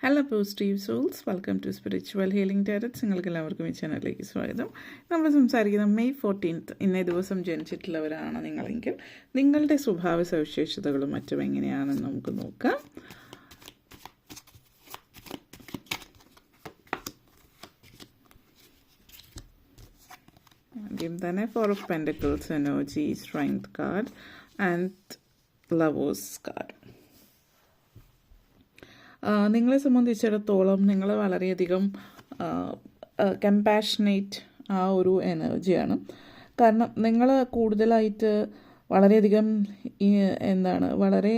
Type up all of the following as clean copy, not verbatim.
Hello positive souls, welcome to spiritual healing tarots. നിങ്ങൾക്ക് എല്ലാവർക്കും ഈ ചാനലിലേക്ക് സ്വാഗതം. നമ്മൾ സംസാരിക്കുന്നത് May 14th ഇന്നേ ദിവസം ജനിച്ചിട്ടുള്ളവരാണ് നിങ്ങളെങ്കിൽ നിങ്ങളുടെ സ്വഭാവ സവിശേഷതകളും മറ്റും എങ്ങനെയാണെന്ന് നമുക്ക് നോക്കാം. ആദ്യം തന്നെ 4 of Pentacles energy, strength card and lovers card. നിങ്ങളെ സംബന്ധിച്ചിടത്തോളം നിങ്ങൾ വളരെയധികം കമ്പാഷനേറ്റ് ആ ഒരു എനർജിയാണ്. കാരണം നിങ്ങൾ കൂടുതലായിട്ട് വളരെയധികം വളരെ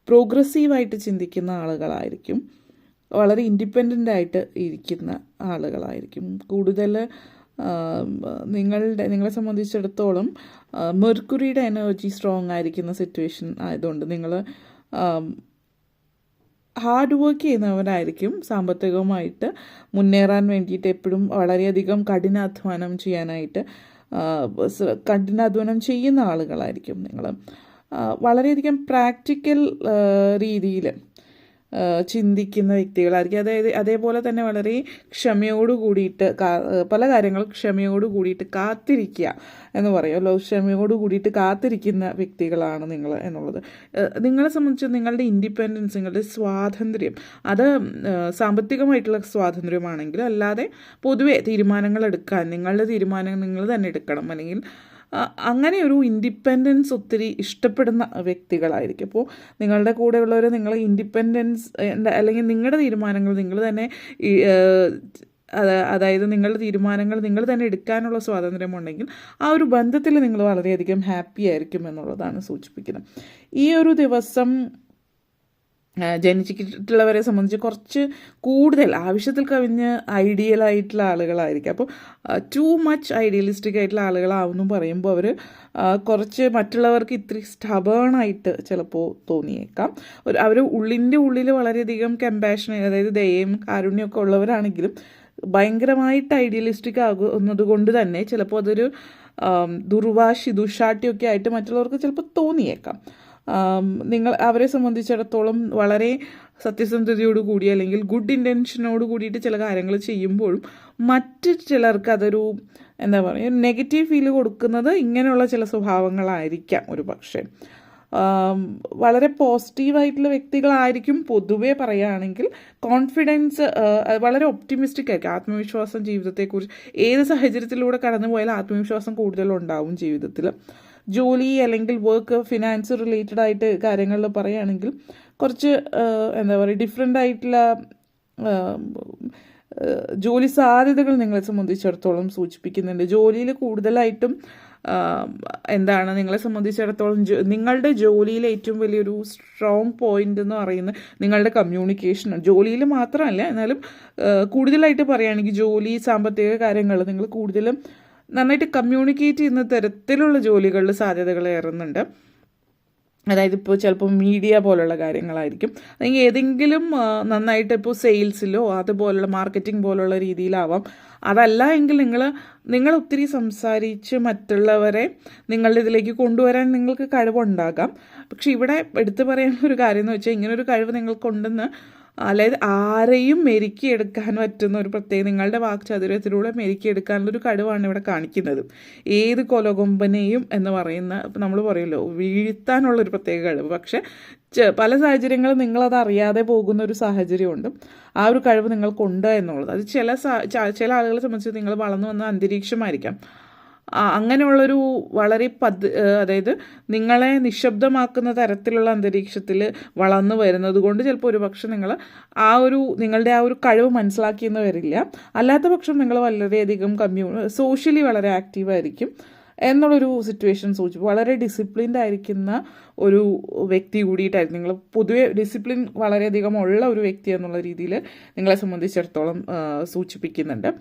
പ്രോഗ്രസീവായിട്ട് ചിന്തിക്കുന്ന ആളുകളായിരിക്കും. വളരെ ഇൻഡിപെൻഡൻ്റ് ആയിട്ട് ഇരിക്കുന്ന ആളുകളായിരിക്കും. കൂടുതൽ നിങ്ങളെ സംബന്ധിച്ചിടത്തോളം മെർക്കുറിയുടെ എനർജി സ്ട്രോങ് ആയിരിക്കുന്ന സിറ്റുവേഷൻ ആയതുകൊണ്ട് നിങ്ങൾ ഹാർഡ് വർക്ക് ചെയ്യുന്നവരായിരിക്കും. സാമ്പത്തികമായിട്ട് മുന്നേറാൻ വേണ്ടിയിട്ട് എപ്പോഴും വളരെയധികം കഠിനാധ്വാനം ചെയ്യുന്ന ആളുകളായിരിക്കും നിങ്ങൾ. വളരെയധികം പ്രാക്ടിക്കൽ രീതിയിൽ ചിന്തിക്കുന്ന വ്യക്തികളായിരിക്കും. അതേപോലെ തന്നെ വളരെ ക്ഷമയോട് കൂടിയിട്ട് പല കാര്യങ്ങളും ക്ഷമയോട് കൂടിയിട്ട് കാത്തിരിക്കുക എന്ന് പറയുമല്ലോ. ക്ഷമയോട് കൂടിയിട്ട് കാത്തിരിക്കുന്ന വ്യക്തികളാണ് നിങ്ങൾ എന്നുള്ളത്. നിങ്ങളെ സംബന്ധിച്ച് നിങ്ങളുടെ ഇൻഡിപെൻഡൻസ്, നിങ്ങളുടെ സ്വാതന്ത്ര്യം, അത് സാമ്പത്തികമായിട്ടുള്ള സ്വാതന്ത്ര്യമാണെങ്കിൽ അല്ലാതെ പൊതുവെ തീരുമാനങ്ങൾ എടുക്കാൻ നിങ്ങളുടെ തീരുമാനങ്ങൾ നിങ്ങൾ തന്നെ എടുക്കണം. അല്ലെങ്കിൽ അങ്ങനെ ഒരു ഇൻഡിപെൻഡൻസ് ഒത്തിരി ഇഷ്ടപ്പെടുന്ന വ്യക്തികളായിരിക്കും. അപ്പോൾ നിങ്ങളുടെ കൂടെയുള്ളവർ നിങ്ങളെ ഇൻഡിപെൻഡൻസ് അല്ലെങ്കിൽ നിങ്ങളുടെ തീരുമാനങ്ങൾ നിങ്ങൾ തന്നെ, അതായത് നിങ്ങളുടെ തീരുമാനങ്ങൾ നിങ്ങൾ തന്നെ എടുക്കാനുള്ള സ്വാതന്ത്ര്യമുണ്ടെങ്കിൽ ആ ഒരു ബന്ധത്തിൽ നിങ്ങൾ വളരെയധികം ഹാപ്പി ആയിരിക്കും എന്നുള്ളതാണ് സൂചിപ്പിക്കുന്നത്. ഈ ഒരു ദിവസം ജനിച്ചിട്ടുള്ളവരെ സംബന്ധിച്ച് കുറച്ച് കൂടുതൽ ആവശ്യത്തിൽ കവിഞ്ഞ് ഐഡിയലായിട്ടുള്ള ആളുകളായിരിക്കും. അപ്പോൾ ടു മച്ച് ഐഡിയലിസ്റ്റിക് ആയിട്ടുള്ള ആളുകളാവുന്നു പറയുമ്പോൾ അവർ കുറച്ച് മറ്റുള്ളവർക്ക് ഇത്തിരി സ്റ്റബേണായിട്ട് ചിലപ്പോൾ തോന്നിയേക്കാം. അവർ ഉള്ളിൽ വളരെയധികം കമ്പാഷൻ, അതായത് ദയയും കാരുണ്യമൊക്കെ ഉള്ളവരാണെങ്കിലും ഭയങ്കരമായിട്ട് ഐഡിയലിസ്റ്റിക് ആകുന്നത് കൊണ്ട് തന്നെ ചിലപ്പോൾ അതൊരു ദുർവാശി ആയിട്ട് മറ്റുള്ളവർക്ക് ചിലപ്പോൾ തോന്നിയേക്കാം. നിങ്ങൾ അവരെ സംബന്ധിച്ചിടത്തോളം വളരെ സത്യസന്ധതയോട് കൂടി അല്ലെങ്കിൽ ഗുഡ് ഇൻറ്റൻഷനോട് കൂടിയിട്ട് ചില കാര്യങ്ങൾ ചെയ്യുമ്പോഴും മറ്റ് ചിലർക്ക് അതൊരു നെഗറ്റീവ് ഫീൽ കൊടുക്കുന്നത് ഇങ്ങനെയുള്ള ചില സ്വഭാവങ്ങളായിരിക്കാം ഒരു പക്ഷേ. വളരെ പോസിറ്റീവായിട്ടുള്ള വ്യക്തികളായിരിക്കും പൊതുവേ പറയുകയാണെങ്കിൽ. കോൺഫിഡൻസ്, വളരെ ഒപ്റ്റിമിസ്റ്റിക് ആയിരിക്കും. ആത്മവിശ്വാസം, ജീവിതത്തെക്കുറിച്ച് ഏത് സാഹചര്യത്തിലൂടെ കടന്നു പോയാലും ആത്മവിശ്വാസം കൂടുതലുണ്ടാവും ജീവിതത്തിൽ. ജോലി അല്ലെങ്കിൽ വർക്ക്, ഫിനാൻസ് റിലേറ്റഡ് ആയിട്ട് കാര്യങ്ങളിൽ പറയുകയാണെങ്കിൽ കുറച്ച് ഡിഫറെൻ്റ് ആയിട്ടുള്ള ജോലി സാധ്യതകൾ നിങ്ങളെ സംബന്ധിച്ചിടത്തോളം സൂചിപ്പിക്കുന്നുണ്ട്. ജോലിയിൽ കൂടുതലായിട്ടും നിങ്ങളെ സംബന്ധിച്ചിടത്തോളം നിങ്ങളുടെ ജോലിയിലെ ഏറ്റവും വലിയൊരു സ്ട്രോങ് പോയിന്റ് എന്ന് പറയുന്നത് നിങ്ങളുടെ കമ്മ്യൂണിക്കേഷനാണ്. ജോലിയിൽ മാത്രമല്ല, എന്നാലും കൂടുതലായിട്ട് പറയുകയാണെങ്കിൽ ജോലി, സാമ്പത്തിക കാര്യങ്ങൾ നിങ്ങൾ കൂടുതലും നന്നായിട്ട് കമ്മ്യൂണിക്കേറ്റ് ചെയ്യുന്ന തരത്തിലുള്ള ജോലികളിൽ സാധ്യതകൾ ഏറുന്നുണ്ട്. അതായത് ഇപ്പോൾ ചിലപ്പോൾ മീഡിയ പോലുള്ള കാര്യങ്ങളായിരിക്കും, അല്ലെങ്കിൽ ഏതെങ്കിലും നന്നായിട്ട് ഇപ്പോൾ സെയിൽസിലോ അതുപോലുള്ള മാർക്കറ്റിംഗ് പോലുള്ള രീതിയിലാവാം. അതല്ല എങ്കിൽ നിങ്ങൾ ഒത്തിരി സംസാരിച്ച് മറ്റുള്ളവരെ നിങ്ങളുടെ ഇതിലേക്ക് കൊണ്ടുവരാൻ നിങ്ങൾക്ക് കഴിവുണ്ടാകാം. പക്ഷെ ഇവിടെ എടുത്തു പറയാനുള്ള ഒരു കാര്യം എന്ന് വെച്ചാൽ ഇങ്ങനൊരു കഴിവ് നിങ്ങൾക്കുണ്ടെന്ന്, അതായത് ആരെയും മെരുക്കിയെടുക്കാൻ പറ്റുന്ന ഒരു പ്രത്യേക നിങ്ങളുടെ വാക്ചാതുര്യത്തിലൂടെ മെരുക്കിയെടുക്കാനുള്ളൊരു കഴിവാണ് ഇവിടെ കാണിക്കുന്നത്. ഏത് കൊലകൊമ്പനെയും എന്ന് പറയുന്ന നമ്മൾ പറയുമല്ലോ, വീഴ്ത്താനുള്ളൊരു പ്രത്യേക കഴിവ്. പക്ഷെ പല സാഹചര്യങ്ങളും നിങ്ങളത് അറിയാതെ പോകുന്ന ഒരു സാഹചര്യമുണ്ട്. ആ ഒരു കഴിവ് നിങ്ങൾക്കുണ്ട് എന്നുള്ളത് അത് ചില ആളുകളെ സംബന്ധിച്ച് നിങ്ങൾ വളർന്നു വന്ന അന്തരീക്ഷമായിരിക്കാം. അങ്ങനെയുള്ളൊരു വളരെ അതായത് നിങ്ങളെ നിശബ്ദമാക്കുന്ന തരത്തിലുള്ള അന്തരീക്ഷത്തിൽ വളർന്നു വരുന്നത് കൊണ്ട് ചിലപ്പോൾ ഒരു പക്ഷം നിങ്ങൾ നിങ്ങളുടെ ആ ഒരു കഴിവ് മനസ്സിലാക്കിയെന്ന് വരില്ല. അല്ലാത്ത പക്ഷം നിങ്ങൾ വളരെയധികം സോഷ്യലി വളരെ ആക്റ്റീവായിരിക്കും എന്നുള്ളൊരു സിറ്റുവേഷൻ സൂചിപ്പിക്കും. വളരെ ഡിസിപ്ലിൻഡ് ആയിരിക്കുന്ന ഒരു വ്യക്തി കൂടിയിട്ടായിരിക്കും. നിങ്ങൾ പൊതുവെ ഡിസിപ്ലിൻ വളരെയധികം ഉള്ള ഒരു വ്യക്തി എന്നുള്ള രീതിയിൽ നിങ്ങളെ സംബന്ധിച്ചിടത്തോളം സൂചിപ്പിക്കുന്നുണ്ട്.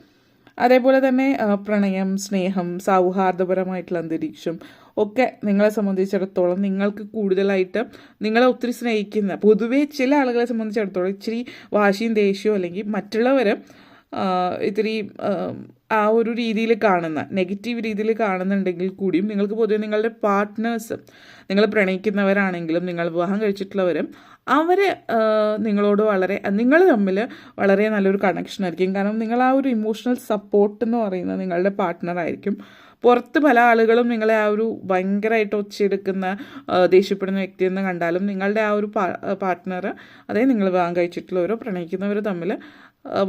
അതേപോലെ തന്നെ പ്രണയം, സ്നേഹം, സൗഹാർദ്ദപരമായിട്ടുള്ള അന്തരീക്ഷം ഒക്കെ നിങ്ങളെ സംബന്ധിച്ചിടത്തോളം നിങ്ങൾക്ക് കൂടുതലായിട്ട് നിങ്ങളെ ഒത്തിരി സ്നേഹിക്കുന്ന, പൊതുവേ ചില ആളുകളെ സംബന്ധിച്ചിടത്തോളം ഇച്ചിരി വാശിയും ദേഷ്യവും അല്ലെങ്കിൽ മറ്റുള്ളവർ ഇത്തിരി ആ ഒരു രീതിയിൽ കാണുന്ന നെഗറ്റീവ് രീതിയിൽ കാണുന്നുണ്ടെങ്കിൽ കൂടിയും നിങ്ങൾക്ക് പൊതുവെ നിങ്ങളുടെ പാർട്ട്നേഴ്സ്, നിങ്ങൾ പ്രണയിക്കുന്നവരാണെങ്കിലും നിങ്ങൾ വിവാഹം കഴിച്ചിട്ടുള്ളവരും അവർ നിങ്ങളോട് നിങ്ങൾ തമ്മിൽ വളരെ നല്ലൊരു കണക്ഷൻ ആയിരിക്കും. കാരണം നിങ്ങൾ ആ ഒരു ഇമോഷണൽ സപ്പോർട്ട് എന്ന് പറയുന്നത് നിങ്ങളുടെ പാർട്ട്ണറായിരിക്കും. പുറത്ത് പല ആളുകളും നിങ്ങളെ ആ ഒരു ഭയങ്കരമായിട്ട് ഒച്ചയെടുക്കുന്ന ദേഷ്യപ്പെടുന്ന വ്യക്തിയെന്ന് കണ്ടാലും നിങ്ങളുടെ ആ ഒരു പാർട്ട്ണർ, അതായത് നിങ്ങൾ വിവാഹം കഴിച്ചിട്ടുള്ളവരോ പ്രണയിക്കുന്നവരോ തമ്മിൽ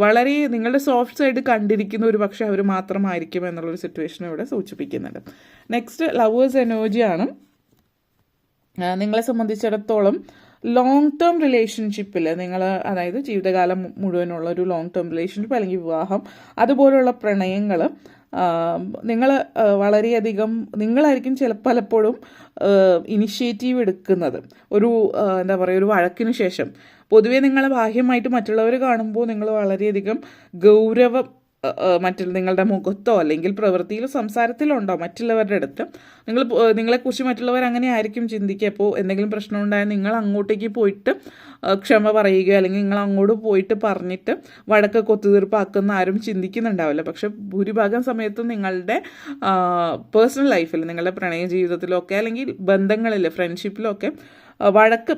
വളരെ നിങ്ങളുടെ സോഫ്റ്റ് സൈഡ് കണ്ടിരിക്കുന്ന ഒരു പക്ഷേ അവർ മാത്രമായിരിക്കും എന്നുള്ളൊരു സിറ്റുവേഷൻ ഇവിടെ സൂചിപ്പിക്കുന്നുണ്ട്. നെക്സ്റ്റ് ലവേഴ്സ് എനർജിയാണ്. നിങ്ങളെ സംബന്ധിച്ചിടത്തോളം ലോങ് ടേം റിലേഷൻഷിപ്പിൽ നിങ്ങൾ, അതായത് ജീവിതകാലം മുഴുവനുള്ള ഒരു ലോങ് ടേം റിലേഷൻഷിപ്പ് അല്ലെങ്കിൽ വിവാഹം അതുപോലുള്ള പ്രണയങ്ങൾ നിങ്ങൾ വളരെയധികം നിങ്ങളായിരിക്കും പലപ്പോഴും ഇനിഷ്യേറ്റീവ് എടുക്കുന്നത്. എന്താ പറയുക, ഒരു വഴക്കിന് ശേഷം പൊതുവേ നിങ്ങൾ ബാഹ്യമായിട്ട് മറ്റുള്ളവർ കാണുമ്പോൾ നിങ്ങൾ വളരെയധികം ഗൗരവം നിങ്ങളുടെ മുഖത്തോ അല്ലെങ്കിൽ പ്രവൃത്തിയിലോ സംസാരത്തിലോ ഉണ്ടാവും മറ്റുള്ളവരുടെ അടുത്ത്. നിങ്ങളെക്കുറിച്ച് മറ്റുള്ളവർ അങ്ങനെ ആയിരിക്കും ചിന്തിക്കുക. അപ്പോൾ എന്തെങ്കിലും പ്രശ്നം ഉണ്ടായാൽ നിങ്ങൾ അങ്ങോട്ടേക്ക് പോയിട്ട് ക്ഷമ പറയുകയോ അല്ലെങ്കിൽ നിങ്ങൾ അങ്ങോട്ട് പോയിട്ട് പറഞ്ഞിട്ട് വഴക്കൊക്കെ ഒത്തുതീർപ്പാക്കുന്ന ആരും ചിന്തിക്കുന്നുണ്ടാവില്ല. പക്ഷെ ഭൂരിഭാഗം സമയത്തും നിങ്ങളുടെ പേഴ്സണൽ ലൈഫിൽ, നിങ്ങളുടെ പ്രണയ ജീവിതത്തിലൊക്കെ അല്ലെങ്കിൽ ബന്ധങ്ങളിൽ, ഫ്രണ്ട്ഷിപ്പിലൊക്കെ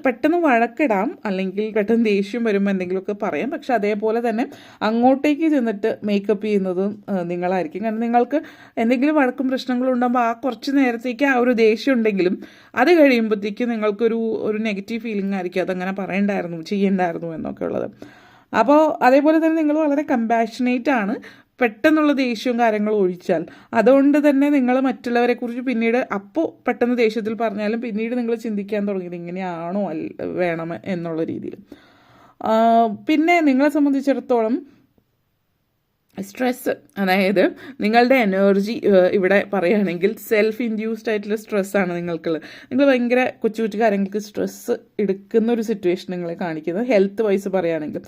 പെട്ടെന്ന് വഴക്കിടാം, അല്ലെങ്കിൽ പെട്ടെന്ന് ദേഷ്യം വരുമ്പോൾ എന്തെങ്കിലുമൊക്കെ പറയാം. പക്ഷെ അതേപോലെ തന്നെ അങ്ങോട്ടേക്ക് ചെന്നിട്ട് മേക്കപ്പ് ചെയ്യുന്നതും നിങ്ങളായിരിക്കും. കാരണം നിങ്ങൾക്ക് എന്തെങ്കിലും വഴക്കും പ്രശ്നങ്ങളും ഉണ്ടാകുമ്പോൾ ആ കുറച്ച് നേരത്തേക്ക് ആ ഒരു ദേഷ്യം ഉണ്ടെങ്കിലും അത് കഴിയുമ്പോഴത്തേക്കും നിങ്ങൾക്കൊരു നെഗറ്റീവ് ഫീലിംഗ് ആയിരിക്കും, അതങ്ങനെ പറയണ്ടായിരുന്നു, ചെയ്യണ്ടായിരുന്നു എന്നൊക്കെ ഉള്ളത്. അപ്പോൾ അതേപോലെ തന്നെ നിങ്ങൾ വളരെ കമ്പാഷനേറ്റ് ആണ്, പെട്ടെന്നുള്ള ദേഷ്യവും കാര്യങ്ങളും ഒഴിച്ചാൽ. അതുകൊണ്ട് തന്നെ നിങ്ങൾ മറ്റുള്ളവരെക്കുറിച്ച് പിന്നീട് അപ്പോൾ പെട്ടെന്ന് ദേഷ്യത്തിൽ പറഞ്ഞാലും പിന്നീട് നിങ്ങൾ ചിന്തിക്കാൻ തുടങ്ങിയത് ഇങ്ങനെയാണോ വേണം എന്നുള്ള രീതിയിൽ. പിന്നെ നിങ്ങളെ സംബന്ധിച്ചിടത്തോളം സ്ട്രെസ്സ്, അതായത് നിങ്ങളുടെ എനർജി ഇവിടെ പറയുകയാണെങ്കിൽ സെൽഫ് ഇൻഡ്യൂസ്ഡ് ആയിട്ടുള്ള സ്ട്രെസ്സാണ് നിങ്ങൾക്കുള്ളത്. നിങ്ങൾ ഭയങ്കര കൊച്ചു കൊച്ചു കാര്യങ്ങൾക്ക് സ്ട്രെസ്സ് എടുക്കുന്ന ഒരു സിറ്റുവേഷൻ നിങ്ങളെ കാണിക്കുന്നത്. ഹെൽത്ത് വൈസ് പറയുകയാണെങ്കിൽ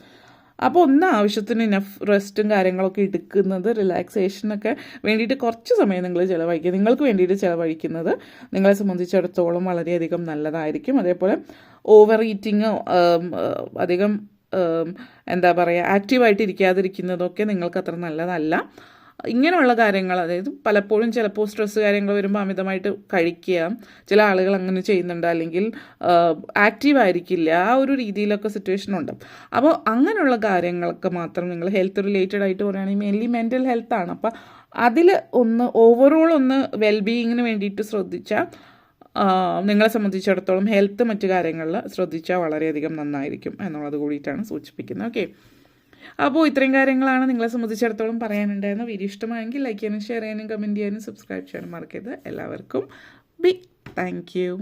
അപ്പോൾ ആവശ്യത്തിന് ഇനഫ് റെസ്റ്റും കാര്യങ്ങളൊക്കെ എടുക്കുന്നത്, റിലാക്സേഷനൊക്കെ വേണ്ടിയിട്ട് കുറച്ച് സമയം നിങ്ങൾ ചിലവഴിക്കുക, നിങ്ങൾക്ക് വേണ്ടിയിട്ട് ചിലവഴിക്കുന്നത് നിങ്ങളെ സംബന്ധിച്ചിടത്തോളം വളരെയധികം നല്ലതായിരിക്കും. അതേപോലെ ഓവർ ഈറ്റിങ്ങോ അധികം എന്താ പറയുക ആക്റ്റീവായിട്ട് ഇരിക്കാതിരിക്കുന്നതൊക്കെ നിങ്ങൾക്ക് അത്ര നല്ലതല്ല. ഇങ്ങനെയുള്ള കാര്യങ്ങൾ, അതായത് പലപ്പോഴും ചിലപ്പോൾ സ്ട്രെസ്സ് കാര്യങ്ങൾ വരുമ്പോൾ അമിതമായിട്ട് കഴിക്കുക, ചില ആളുകൾ അങ്ങനെ ചെയ്യുന്നുണ്ട്, അല്ലെങ്കിൽ ആക്റ്റീവായിരിക്കില്ല, ആ ഒരു രീതിയിലൊക്കെ സിറ്റുവേഷൻ ഉണ്ട്. അപ്പോൾ അങ്ങനെയുള്ള കാര്യങ്ങളൊക്കെ മാത്രം നിങ്ങൾ ഹെൽത്ത് റിലേറ്റഡ് ആയിട്ട് പറയുകയാണെങ്കിൽ മെയിൻലി മെൻ്റൽ ഹെൽത്താണ്. അപ്പോൾ അതിൽ ഓവറോൾ വെൽബീയിങ്ങിന് വേണ്ടിയിട്ട് ശ്രദ്ധിച്ചാൽ, നിങ്ങളെ സംബന്ധിച്ചിടത്തോളം ഹെൽത്ത് മറ്റു കാര്യങ്ങളിൽ ശ്രദ്ധിച്ചാൽ വളരെയധികം നന്നായിരിക്കും എന്നുള്ളത് കൂടിയിട്ടാണ് സൂചിപ്പിക്കുന്നത്. ഓക്കെ, അപ്പോൾ ഇത്രയും കാര്യങ്ങളാണ് നിങ്ങളെ സംബന്ധിച്ചിടത്തോളം പറയാനുണ്ടായിരുന്നത്. വീഡിയോ ഇഷ്ടമായെങ്കിൽ ലൈക്ക് ചെയ്യാനും ഷെയർ ചെയ്യാനും കമൻറ്റ് ചെയ്യാനും സബ്സ്ക്രൈബ് ചെയ്യാനും മറക്കരുത്. എല്ലാവർക്കും ബിഗ് താങ്ക് യു.